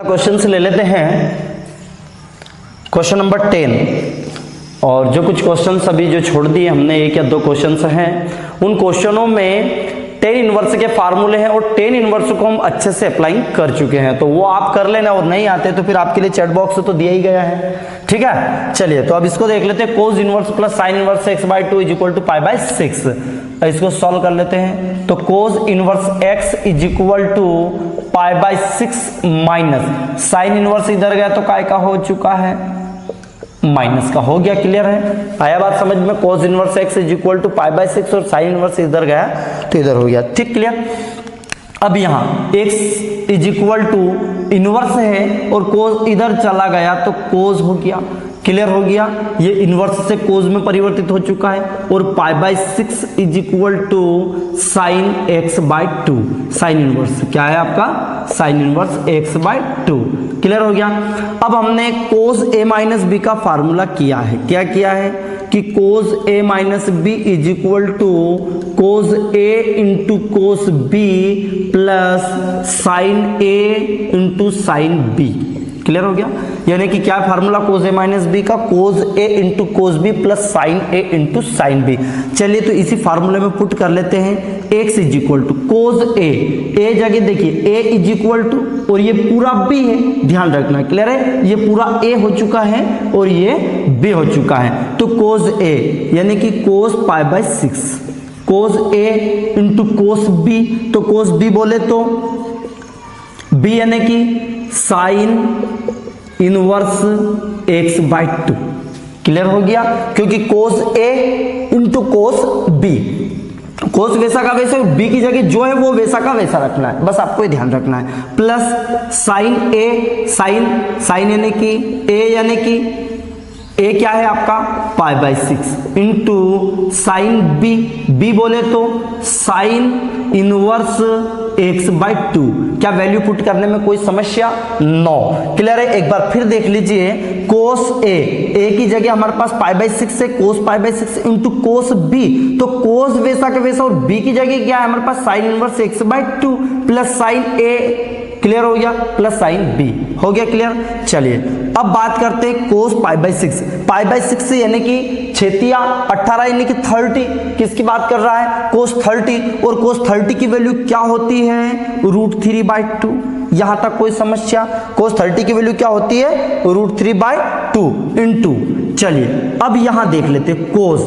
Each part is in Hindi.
क्वेश्चन से ले लेते हैं क्वेश्चन नंबर 10। और जो कुछ क्वेश्चंस अभी जो छोड़ दिए हमने, एक या दो क्वेश्चंस हैं, उन क्वेश्चनों में टेन इनवर्स के फार्मूले हैं और टेन इनवर्स को हम अच्छे से अप्लाई कर चुके हैं, तो वो आप कर लेना। और नहीं आते तो फिर आपके लिए चैट बॉक्स तो दिया ही गया है, ठीक है। चलिए तो अब इसको देख लेते हैं। Cos inverse plus sine inverse x/2 is equal to π/6। इसको सॉल्व कर लेते हैं। तो cos inverse x is equal to π/6 minus sine inverse इधर गया तो काय का हो चुका है, माइनस का हो गया। क्लियर है, आया बात समझ में। Cos inverse x is equal to π/6 और साइन इनवर्स इधर गया तो इधर हो गया, ठीक। क्लियर। अब यहाँ x is equal to inverse है और कोस इधर चला गया तो कोस हो गया। क्लियर हो गया, ये इनवर्स से कोस में परिवर्तित हो चुका है। और π/6 is equal to sine x/2। Sine inverse क्या है आपका, साइन इनवर्स x/2। क्लियर हो गया। अब हमने कोस a माइनस बी का फार्मूला किया है। क्या किया है कि cos a minus b is equal to cos a into cos b plus sine a into sine b। Clear हो गया, यानी कि क्या formula cos a minus b का, cos a into cos b plus sine a into sine b। चलिए तो इसी फार्मूले में पुट कर लेते हैं। x is equal to cos a जगह देखिए a इज इक्वल टू, और ये पूरा b है, ध्यान रखना। क्लियर है, ये पूरा a हो चुका है और ये b हो चुका है। तो कोस a यानी कि कोस π/6, कोस a इंटू कोस b। तो कोस b बोले तो b यानी कि साइन इनवर्स x/2। क्लियर हो गया, क्योंकि कोस a इंटू कोस b, कोस वैसा का वैसा, b की जगह जो है वो वैसा का वैसा रखना है, बस आपको ये ध्यान रखना है। प्लस साइन a, साइन यानी कि a यानी कि a क्या है आपका π/6 इंटू साइन b बोले तो साइन इनवर्स x/2। क्या वैल्यू पुट करने में कोई समस्या? नो। क्लियर है, एक बार फिर देख लीजिए। कोस a की जगह हमारे पास π/6 है, कोस π/6 इंटू कोस b। तो कोस वैसा के वैसा और b की जगह क्या है हमारे पास, sine inverse x/2 plus sine a। Clear हो गया, प्लस साइन b हो गया। क्लियर। चलिए अब बात करते हैं कोस π/6 यानी कि छेतिया 18 यानी कि 30। किसकी बात कर रहा है, कोस 30। और कोस 30 की वैल्यू क्या होती है, √3/2। यहां तक कोई समस्या? कोस 30 की वैल्यू क्या होती है, √3/2 इंटू। चलिए अब यहां देख लेते हैं कोस।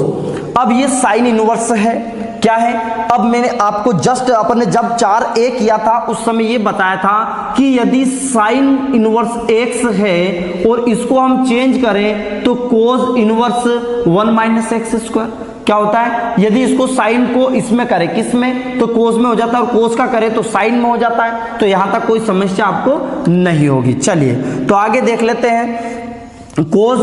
अब ये साइन इनवर्स है, क्या है। अब मैंने आपको जस्ट अपने जब 4a किया था उस समय ये बताया था कि यदि साइन इनवर्स x है और इसको हम चेंज करें तो कोस इनवर्स 1 - x²। क्या होता है, यदि इसको साइन को इसमें करे, किस में, तो कोस में हो जाता है, और कोस का करे तो साइन में हो जाता है। तो यहां तक कोई समस्या आपको नहीं होगी। चलिए तो आगे देख लेते हैं। कोस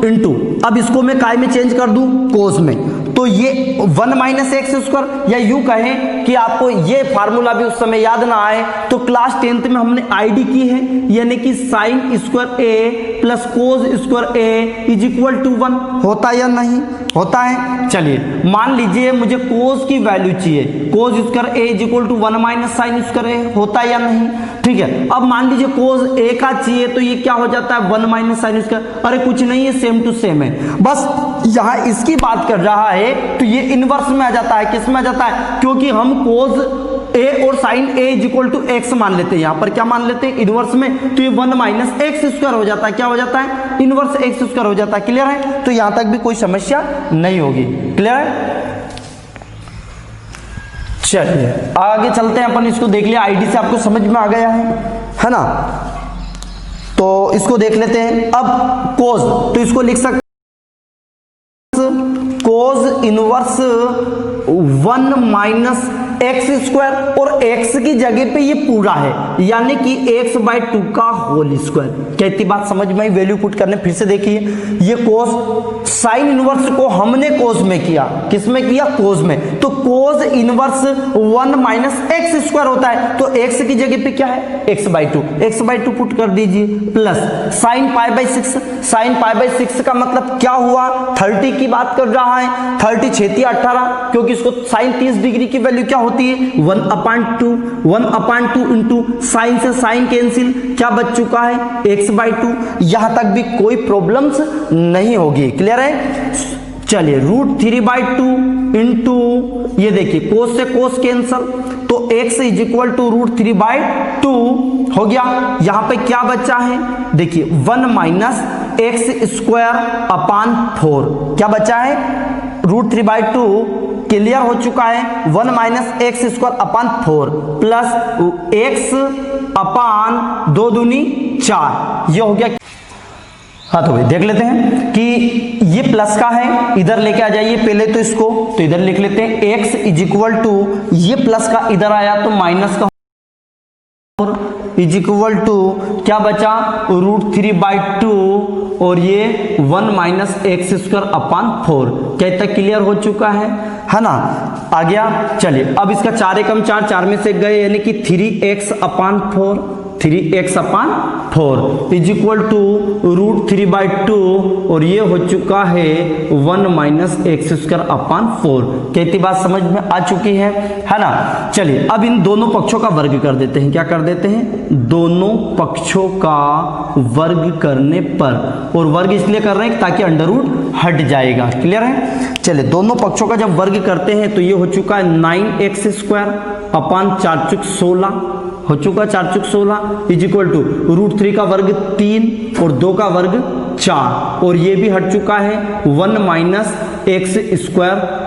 इंटू, अब इसको मैं काय में चेंज कर दूं, कोस में। तो ये 1 - x² या यूं कहें कि आपको ये फार्मूला भी उस समय याद ना आए तो क्लास 10th में हमने आईडी की है, यानी कि sine square a plus cos square a is equal to 1। होता या नहीं होता है? चलिए मान लीजिए मुझे कोस की वैल्यू चाहिए, cos square a is equal to 1 - sine square a। होता या नहीं? ठीक है। अब मान लीजिए कोस a का चाहिए तो ये क्या हो जाता है, 1 - साइन स्क्वायर। अरे कुछ नहीं है, सेम टू सेम है, बस यहां इसकी बात कर रहा है तो ये इनवर्स में आ जाता है। किस में आ जाता है, क्योंकि हम कोस a और sine a is equal to x मान लेते हैं। यहां पर क्या मान लेते हैं, इनवर्स में। तो ये 1 - x² हो जाता है। क्या हो जाता है, इनवर्स x² हो जाता है। क्लियर है, तो यहां तक भी कोई समस्या नहीं होगी। क्लियर है। चलिए आगे चलते हैं अपन। इसको देख लिया, आईडी से आपको समझ में आ गया है ना। तो इसको देख लेते हैं। अब कोस, तो इसको लिख सकते कोस इनवर्स 1 - x² और x की जगह पे ये पूरा है, यानी कि x/2 का होल स्क्वायर। क्या इतनी बात समझ में आई? वैल्यू पुट करने फिर से देखिए। ये कोस, साइन इनवर्स को हमने कोस में किया, किस में किया, कोस में। तो कोस इनवर्स 1 - x² होता है, तो x की जगह पे क्या है, x/2 पुट कर दीजिए। प्लस साइन π/6, साइन π/6 का मतलब क्या हुआ, 30 की बात कर रहा है। 30 छेतिया 18, क्योंकि इसको साइन 30 डिग्री की वैल्यू क्या होती है 1/2, 1/2 इंटू साइन से साइन कैंसिल, क्या बच चुका है x/2। यहां तक भी कोई प्रॉब्लम्स नहीं होगी, क्लियर है। चलिए √3/2 इंटू ये देखिए कोस से कोस कैंसल, तो x इज इक्वल टू √3/2 हो गया। यहां पे क्या बचा है देखिए 1 माइनस x² अपान 4, क्या बचा है √3/2 क्लियर हो चुका है, 1 minus x² upon 4 plus x अपान 2 दूनी 4, ये हो गया। हाँ तो भाई देख लेते हैं कि ये प्लस का है, इधर लेके आ जाइए पहले तो इसको, तो इधर लिख लेते हैं x इज इक्वल टू ये प्लस का इधर आया तो माइनस का इज इक्वल टू क्या बचा √3/2 और ये 1 माइनस x² अपान 4, क्या इतना क्लियर हो चुका है ना। आ गया। चलिए अब इसका 4 एकम 4, 4 में से गए यानी कि 3x upon 4, 3x upon 4 is equal to √3/2 और ये हो चुका है 1 माइनस x² अपान 4। कहती बात समझ में आ चुकी है ना। चलिए अब इन दोनों पक्षों का वर्ग कर देते हैं, क्या कर देते हैं दोनों पक्षों का वर्ग करने पर, और वर्ग इसलिए कर रहे हैं ताकि अंडर रूट हट जाएगा, क्लियर है। चलिए दोनों पक्षों का जब वर्ग करते हैं तो ये हो चुका है 9x² अपान 4 चुक 16 हो चुका, 4 चुक 16 इज इक्वल टू √3 का वर्ग 3 और 2 का वर्ग 4, और ये भी हट चुका है 1 माइनस x²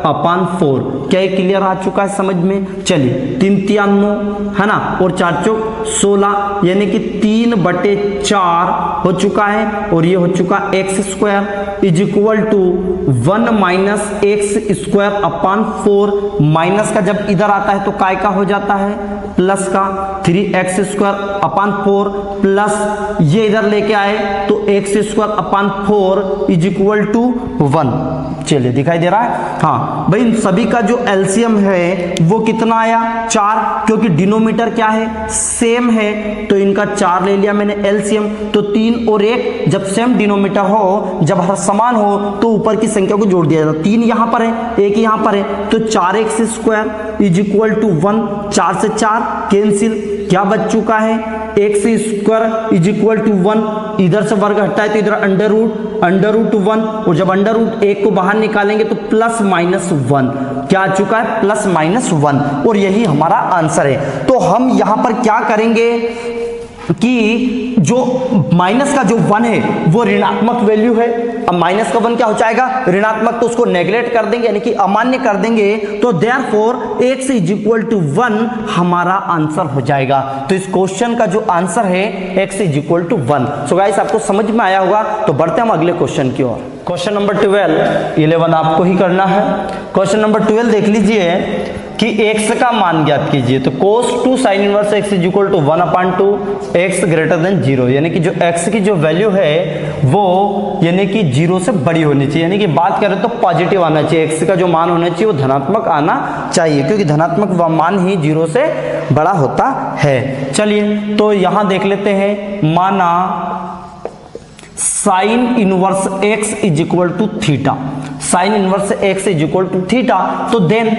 अपान 4, क्या क्लियर आ चुका है समझ में। चलिए 3 3 9 है ना, और 4 चौक 16 यानी कि 3/4 हो चुका है, और ये हो चुका x² is equal to 1 minus x² upon 4, minus का जब इधर आता है तो काय का हो जाता है प्लस का 3x² अपान 4 प्लस ये इधर लेके आए तो x² upon 4 is equal to 1। चलिए दिखाई दे रहा है। हाँ भाई इन सभी का जो एलसीएम है वो कितना आया 4, क्योंकि डिनोमिनेटर क्या है सेम है तो इनका 4 ले लिया मैंने एलसीएम। तो 3 और 1 जब सेम डिनोमिनेटर हो, जब हर समान हो तो ऊपर की संख्या को जोड़ दिया जाता। 3 यहां पर है 1 यहां पर है तो 4x² इज इक्वल टू 1, 4 से 4 कैंसिल, क्या बच चुका है x² इज इक्वल टू 1, इधर से वर्ग हटता है तो इधर अंडर रूट 1, और जब अंडर रूट 1 को बाहर निकालेंगे तो प्लस माइनस 1, क्या आ चुका है प्लस माइनस 1, और यही हमारा आंसर है। तो हम यहां पर क्या करेंगे कि जो माइनस का जो 1 है वो ऋणात्मक वैल्यू है। अब माइनस का 1 क्या हो जाएगा ऋणात्मक, तो उसको नेग्लेक्ट कर देंगे यानी कि अमान्य कर देंगे, तो therefore x is equal to 1 हमारा आंसर हो जाएगा। तो इस क्वेश्चन का जो आंसर है x is equal to 1। So guys आपको समझ में आया होगा, तो बढ़ते हम अगले क्वेश्चन की ओर। क्वेश्चन नंबर 11 आपको ही करना है। क्वेश्चन नंबर 12 देख लीजिए कि x का मान ज्ञात कीजिए। तो cos 2 sin inverse x is equal to 1/2 x greater than 0, यानी कि जो x की जो वैल्यू है वो यानी कि 0 से बड़ी होनी चाहिए, यानी कि बात करें तो पॉजिटिव आना चाहिए। x का जो मान होना चाहिए वो धनात्मक आना चाहिए, क्योंकि धनात्मक मान ही 0 से बड़ा होता है। चलिए तो यहां देख लेते हैं, माना sine inverse x is equal to theta, sine inverse x is equal to theta, तो देन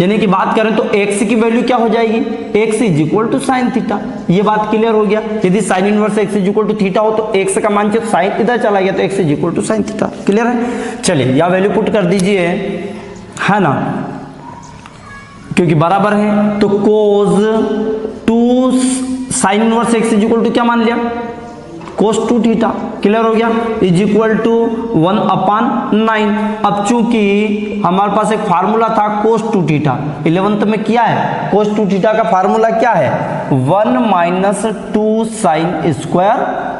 यानी कि बात करें तो x की वैल्यू क्या हो जाएगी x is equal to sine theta. ये बात क्लियर हो गया। यदि sine inverse x is equal to theta हो तो x का मान जब साइन इधर चला गया तो x is equal to sine theta, clear है। चलिए यह वैल्यू पुट कर दीजिए, है ना, क्योंकि बराबर है। तो cos 2 sine inverse x is equal to क्या मान लिया cos 2 थीटा, क्लियर हो गया, इज इक्वल टू 1/9। अब चूंकि हमारे पास एक फार्मूला था cos 2 थीटा, 11th में किया है। cos 2 थीटा का फार्मूला क्या है 1 minus 2 sine square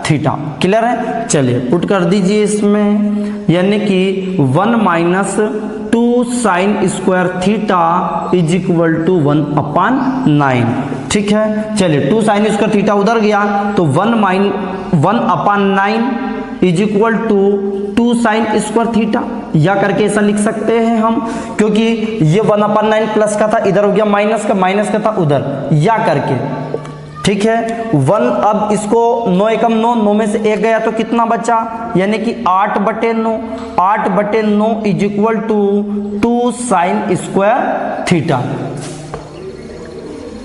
theta, clear है। चलिए पुट कर दीजिए इसमें, यानी कि 1 minus 2 sine square theta is equal to 1/9, ठीक है। चलिए 2 साइन स्क्वायर थीटा उधर गया तो 1/9 is equal to 2 sine square theta, या करके ऐसा लिख सकते हैं हम, क्योंकि ये 1/9 प्लस का था इधर हो गया माइनस का था उधर, या करके, ठीक है 1, अब इसको 9 एकम 9, 9 में से 1 गया तो कितना बचा, यानी कि 8/9, 8/9 is equal to 2 sine square theta.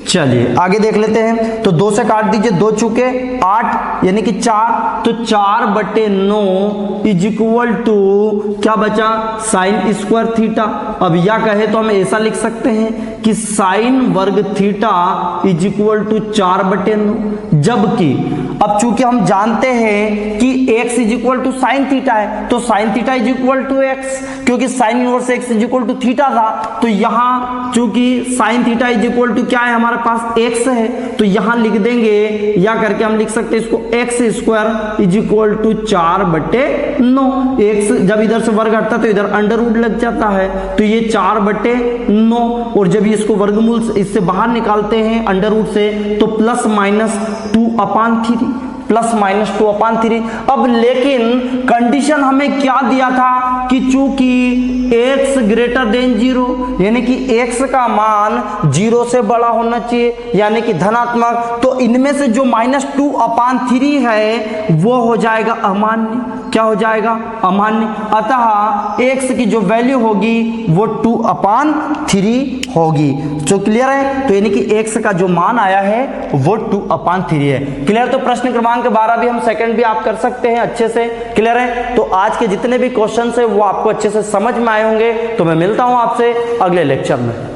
चलिए आगे देख लेते हैं, तो 2 से काट दीजिए, 2 चुके 8 यानी कि 4, तो 4/9 इज इक्वल टू क्या बचा, साइन स्क्वायर थीटा। अब या कहे तो हम ऐसा लिख सकते हैं कि साइन वर्ग थीटा इज इक्वल टू 4/9, जबकि अब चूंकि हम जानते हैं कि x is equal to sine theta है, तो sine theta is equal to x, क्योंकि sine inverse x is equal to theta था, तो यहां चूंकि sine theta is equal to क्या है हमारे पास x है, तो यहां लिख देंगे या करके हम लिख सकते हैं इसको x square is equal to 4/9। x जब इधर से वर्ग हटता तो इधर अंडर रूट लग जाता है, तो ये 4/9, और जब इसको वर्गमूल इससे बाहर निकालते हैं अंडर रूट से तो प्लस माइनस 2/3, प्लस माइनस 2/3। अब लेकिन कंडीशन हमें क्या दिया था कि चूंकि x ग्रेटर देन 0, यानी कि x का मान 0 से बड़ा होना चाहिए, यानी कि धनात्मक, तो इनमें से जो -2/3 है वो हो जाएगा अमान्य। क्या हो जाएगा, अमान्य। अतः x की जो वैल्यू होगी वो 2/3 होगी। तो क्लियर है, तो यानी कि x का जो मान आया है वो 2/3 है। क्लियर, तो प्रश्न क्रमांक 12 भी हम सेकंड भी आप कर सकते हैं अच्छे से। क्लियर है, तो आज के जितने भी क्वेश्चन है वो आपको अच्छे से समझ में आए होंगे। तो मैं मिलता हूं आपसे अगले लेक्चर में।